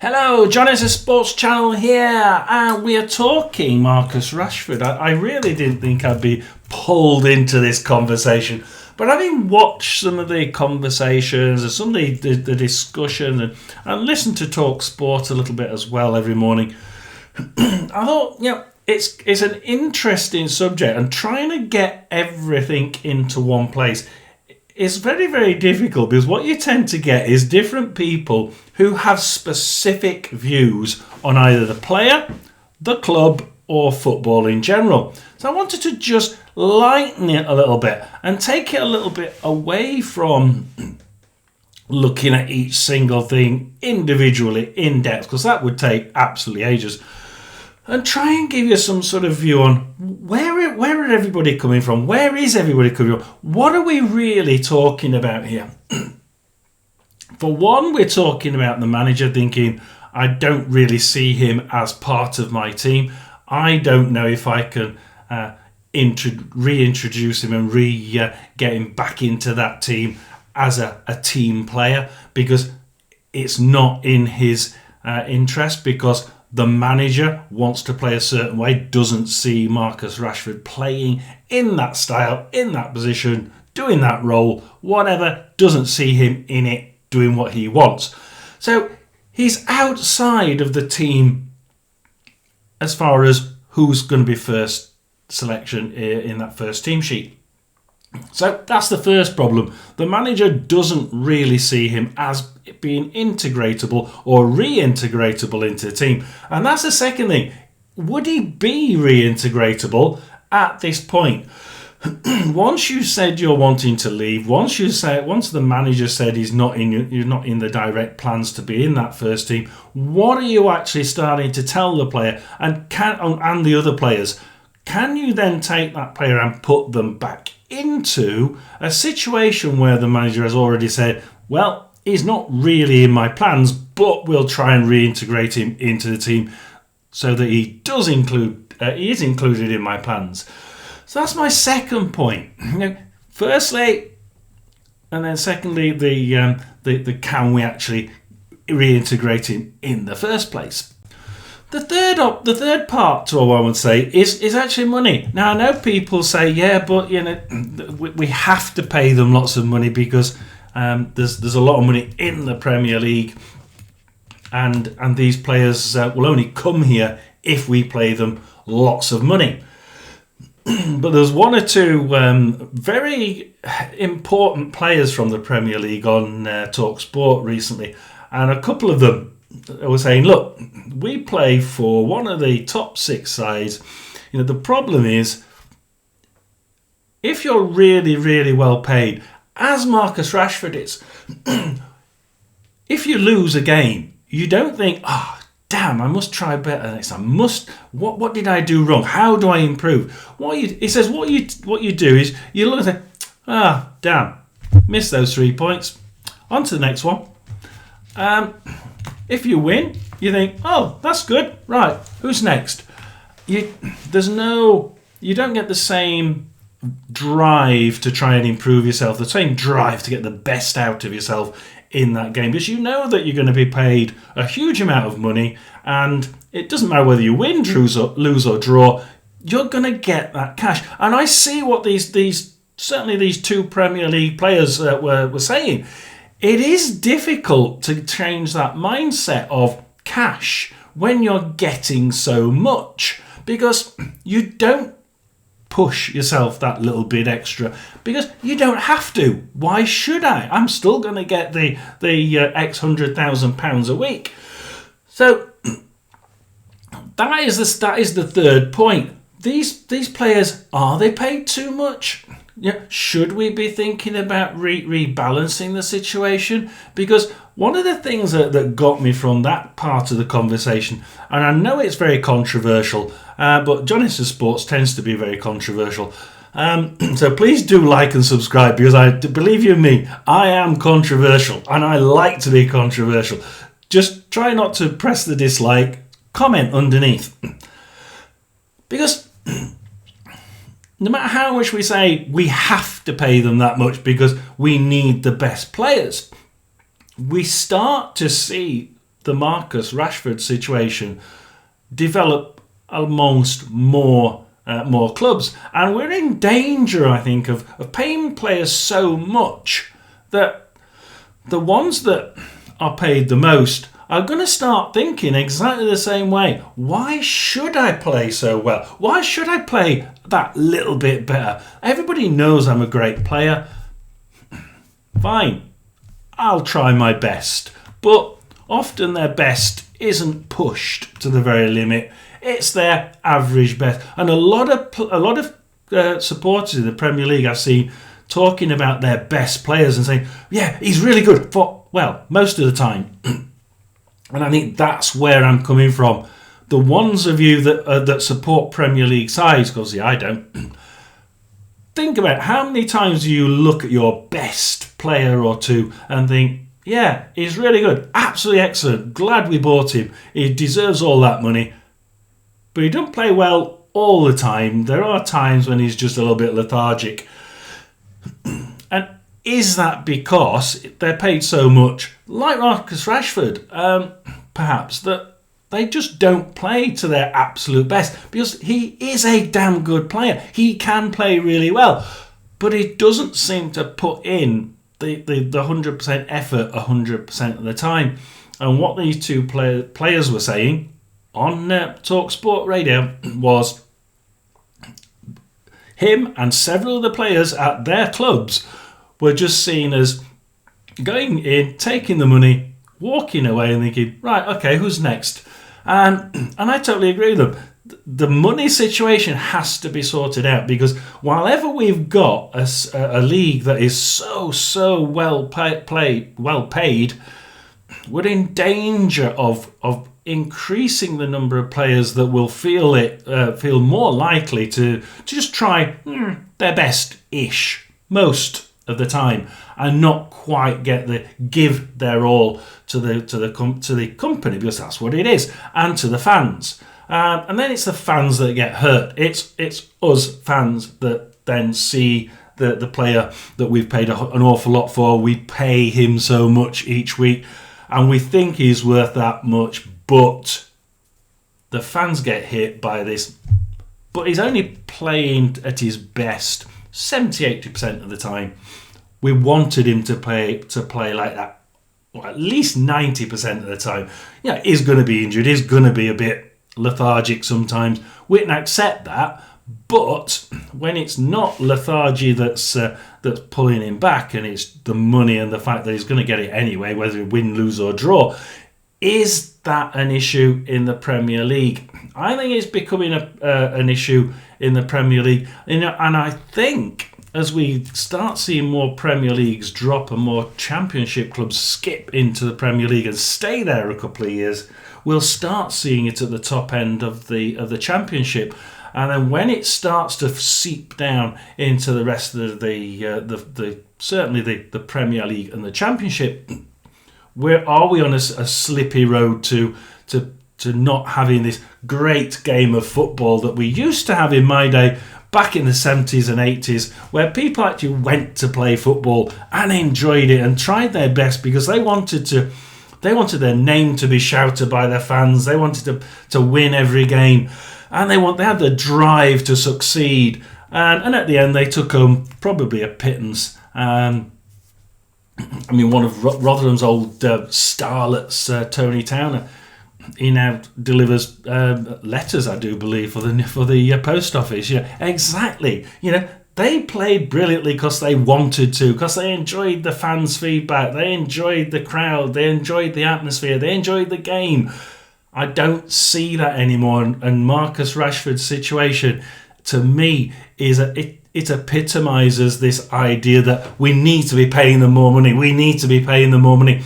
Hello, John is a Sports Channel here, and we are talking Marcus Rashford. I really didn't think I'd be pulled into this conversation, but having watched some of the conversations and some of the discussion and listened to Talk Sport a little bit as well every morning, I thought, it's an interesting subject, and trying to get everything into one place is very, very difficult, because what you tend to get is different people who have specific views on either the player, the club, or football in general. So I wanted to just lighten it a little bit and take it a little bit away from looking at each single thing individually in depth, because that would take absolutely ages, and try and give you some sort of view on where are everybody coming from? Where is everybody coming from? What are we really talking about here? For one, we're talking about the manager thinking, I don't really see him as part of my team. I don't know if I can reintroduce him and get him back into that team as a team player, because it's not in his interest, because the manager wants to play a certain way, doesn't see Marcus Rashford playing in that style, in that position, doing that role, whatever, doesn't see him in it, doing what he wants. So he's outside of the team as far as who's going to be first selection in that first team sheet. So that's the first problem. The manager doesn't really see him as being integratable or reintegratable into the team. And that's the second thing. Would he be reintegratable at this point? Once you said you're wanting to leave, once the manager said you're not in the direct plans to be in that first team, what are you actually starting to tell the player and the other players? Can you then take that player and put them back into a situation where the manager has already said, well, he's not really in my plans, but we'll try and reintegrate him into the team so that he is included in my plans. So that's my second point. Firstly, and then secondly, the can we actually reintegrate him in the first place? The third part to what I would say is actually money. Now I know people say, yeah, but we have to pay them lots of money because there's a lot of money in the Premier League, and these players will only come here if we pay them lots of money. But there's one or two very important players from the Premier League on Talk Sport recently, and a couple of them were saying, look, we play for one of the top 6 sides. The problem is, if you're really, really well paid, as Marcus Rashford is, if you lose a game, you don't think, damn, I must try better next time. What did I do wrong? How do I improve? He says what you do is you look and say, damn, missed those 3 points. On to the next one. If you win, you think, oh, that's good. Right, who's next? You don't get the same drive to try and improve yourself, the same drive to get the best out of yourself in that game, because you know that you're going to be paid a huge amount of money, and it doesn't matter whether you win, lose or draw, you're going to get that cash. And I see what these 2 Premier League players were saying. It is difficult to change that mindset of cash when you're getting so much, because you don't push yourself that little bit extra, because you don't have to. Why should I? I'm still going to get the X £100,000 a week. So that is the third point. These players, are they paid too much? Should we be thinking about rebalancing the situation? Because one of the things that got me from that part of the conversation, and I know it's very controversial, but John is Sports tends to be very controversial. So please do like and subscribe, because believe you me, I am controversial and I like to be controversial. Just try not to press the dislike, comment underneath. Because no matter how much we say we have to pay them that much because we need the best players, we start to see the Marcus Rashford situation develop amongst more clubs, and we're in danger, I think, of paying players so much that the ones that are paid the most are going to start thinking exactly the same way. Why should I play so well? Why should I play that little bit better? Everybody knows I'm a great player. Fine, I'll try my best. But often their best isn't pushed to the very limit. It's their average best. And a lot of supporters in the Premier League I've seen talking about their best players and saying, yeah, he's really good for, well, most of the time. And I think that's where I'm coming from. The ones of you that support Premier League sides, because I don't, think about how many times do you look at your best player or two and think, yeah, he's really good, absolutely excellent, glad we bought him, he deserves all that money. But he don't play well all the time. There are times when he's just a little bit lethargic. And is that because they're paid so much, like Marcus Rashford, perhaps, that they just don't play to their absolute best? Because he is a damn good player. He can play really well. But he doesn't seem to put in the 100% effort 100% of the time. And what these two players were saying on TalkSport Radio was him and several of the players at their clubs were just seen as going in, taking the money, walking away and thinking, right, okay, who's next? And I totally agree with them. The money situation has to be sorted out, because while ever we've got a league that is so well paid, we're in danger of increasing the number of players that will feel more likely to just try their best-ish most of the time and not quite give their all to the company, because that's what it is, and to the fans. And then it's the fans that get hurt. It's us fans that then see the player that we've paid an awful lot for. We pay him so much each week, and we think he's worth that much, but the fans get hit by this. But he's only playing at his best 70-80% of the time. We wanted him to play like that, well, at least 90% of the time. Yeah, he's going to be injured. He's going to be a bit lethargic sometimes. We can accept that. But when it's not lethargy that's pulling him back, and it's the money and the fact that he's going to get it anyway, whether he win, lose or draw, is that an issue in the Premier League? I think it's becoming an issue in the Premier League. And I think as we start seeing more Premier Leagues drop and more Championship clubs skip into the Premier League and stay there a couple of years, we'll start seeing it at the top end of the Championship. And then when it starts to seep down into the rest of certainly the Premier League and the Championship, are we on a slippy road to not having this great game of football that we used to have in my day, back in the 70s and 80s, where people actually went to play football and enjoyed it and tried their best because they wanted their name to be shouted by their fans. They wanted to win every game, and they had the drive to succeed. And at the end, they took home probably a pittance. I mean, one of Rotherham's old starlets, Tony Towner, he now delivers letters, I do believe, for the post office. Yeah, exactly. They played brilliantly because they wanted to, because they enjoyed the fans' feedback, they enjoyed the crowd, they enjoyed the atmosphere, they enjoyed the game. I don't see that anymore. And Marcus Rashford's situation, to me, it epitomises this idea that we need to be paying them more money. We need to be paying them more money.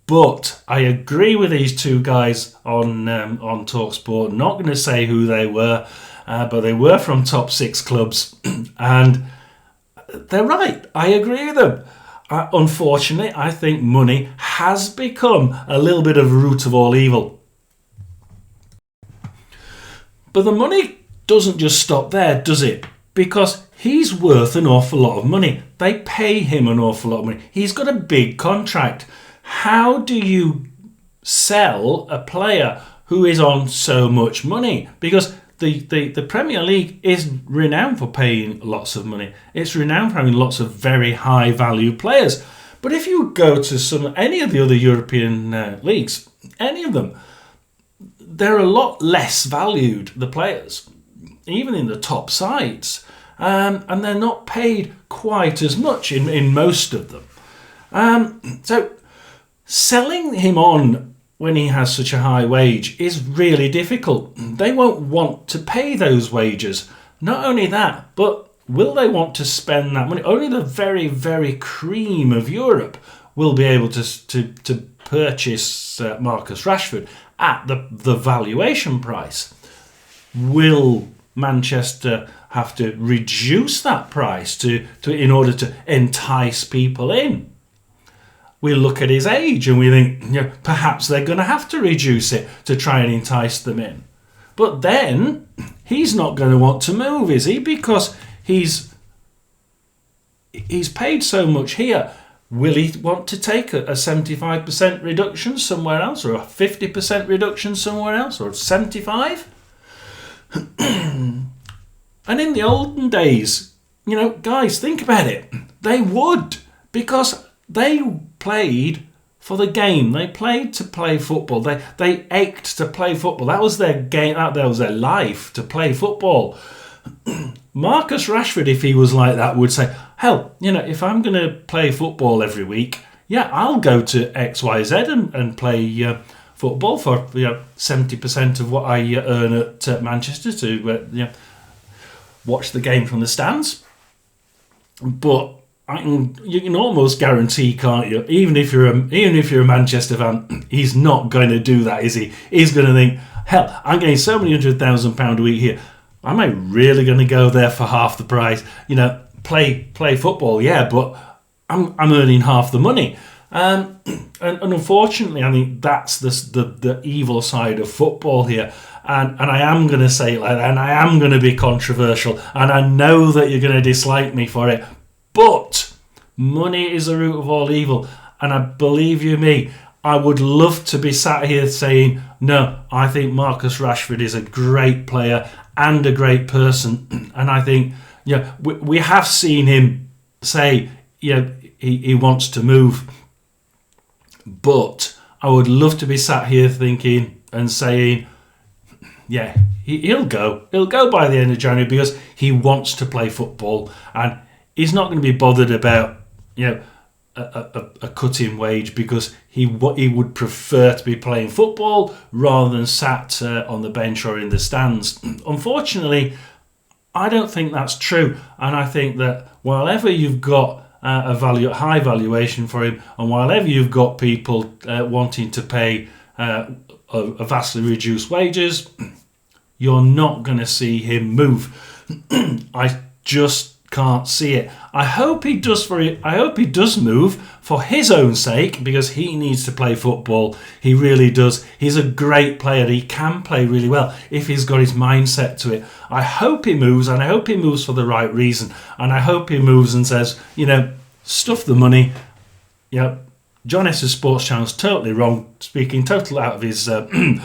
But I agree with these two guys on TalkSport. Not going to say who they were, but they were from top six clubs, and they're right. I agree with them. Unfortunately, I think money has become a little bit of a root of all evil. But the money doesn't just stop there, does it? Because he's worth an awful lot of money. They pay him an awful lot of money. He's got a big contract. How do you sell a player who is on so much money, because the Premier League is renowned for paying lots of money. It's renowned for having lots of very high value players. But if you go to any of the other European leagues, any of them, they're a lot less valued, the players, even in the top sides. And they're not paid quite as much in most of them. So selling him on when he has such a high wage is really difficult. They won't want to pay those wages. Not only that, but will they want to spend that money? Only the very, very cream of Europe will be able to purchase Marcus Rashford at the valuation price. Will Manchester have to reduce that price in order to entice people in? We look at his age and we think, perhaps they're going to have to reduce it to try and entice them in. But then he's not going to want to move, is he? Because he's paid so much here. Will he want to take a 75% reduction somewhere else, or a 50% reduction somewhere else, or 75%? And in the olden days, guys, think about it. They would, because they played for the game. They played to play football. They ached to play football. That was their game. That was their life, to play football. Marcus Rashford, if he was like that, would say, hell, if I'm going to play football every week, I'll go to XYZ and play football for 70% of what I earn at Manchester to watch the game from the stands. But you can almost guarantee, can't you? Even if you're a Manchester fan, he's not going to do that, is he? He's going to think, hell, I'm getting so many £100,000 a week here. Am I really going to go there for half the price? Play football, but I'm earning half the money. And unfortunately, I think that's the evil side of football here. And I am going to say it like that, and I am going to be controversial, and I know that you're going to dislike me for it. But money is the root of all evil. And I believe you me, I would love to be sat here saying, no, I think Marcus Rashford is a great player and a great person. And I think, we have seen him say, he wants to move. But I would love to be sat here thinking and saying, he'll go. He'll go by the end of January because he wants to play football, and he's not going to be bothered about a cut-in wage, because he would prefer to be playing football rather than sat on the bench or in the stands. Unfortunately, I don't think that's true, and I think that while you've got a high valuation for him, and while you've got people wanting to pay a vastly reduced wages, you're not going to see him move. I just can't see it. I hope he does move for his own sake, because he needs to play football. He really does. He's a great player. He can play really well if he's got his mindset to it. I hope he moves, and I hope he moves for the right reason. And I hope he moves and says, stuff the money. John S.'s Sports Channel's totally wrong, speaking total out of his and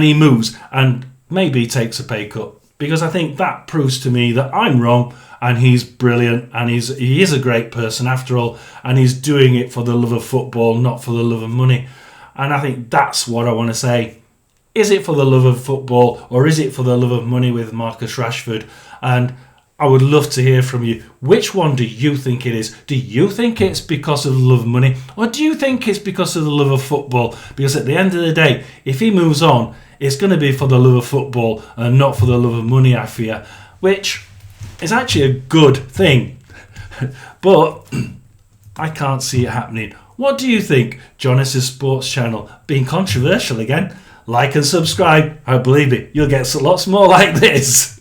he moves, and maybe he takes a pay cut, because I think that proves to me that I'm wrong and he's brilliant, and he is a great person after all, and he's doing it for the love of football, not for the love of money. And I think that's what I want to say. Is it for the love of football, or is it for the love of money with Marcus Rashford? And I would love to hear from you. Which one do you think it is? Do you think it's because of the love of money, or do you think it's because of the love of football? Because at the end of the day, if he moves on, it's going to be for the love of football and not for the love of money, I fear, which is actually a good thing. But I can't see it happening. What do you think? John S.'s Sports Channel, being controversial again. Like and subscribe. I believe it. You'll get lots more like this.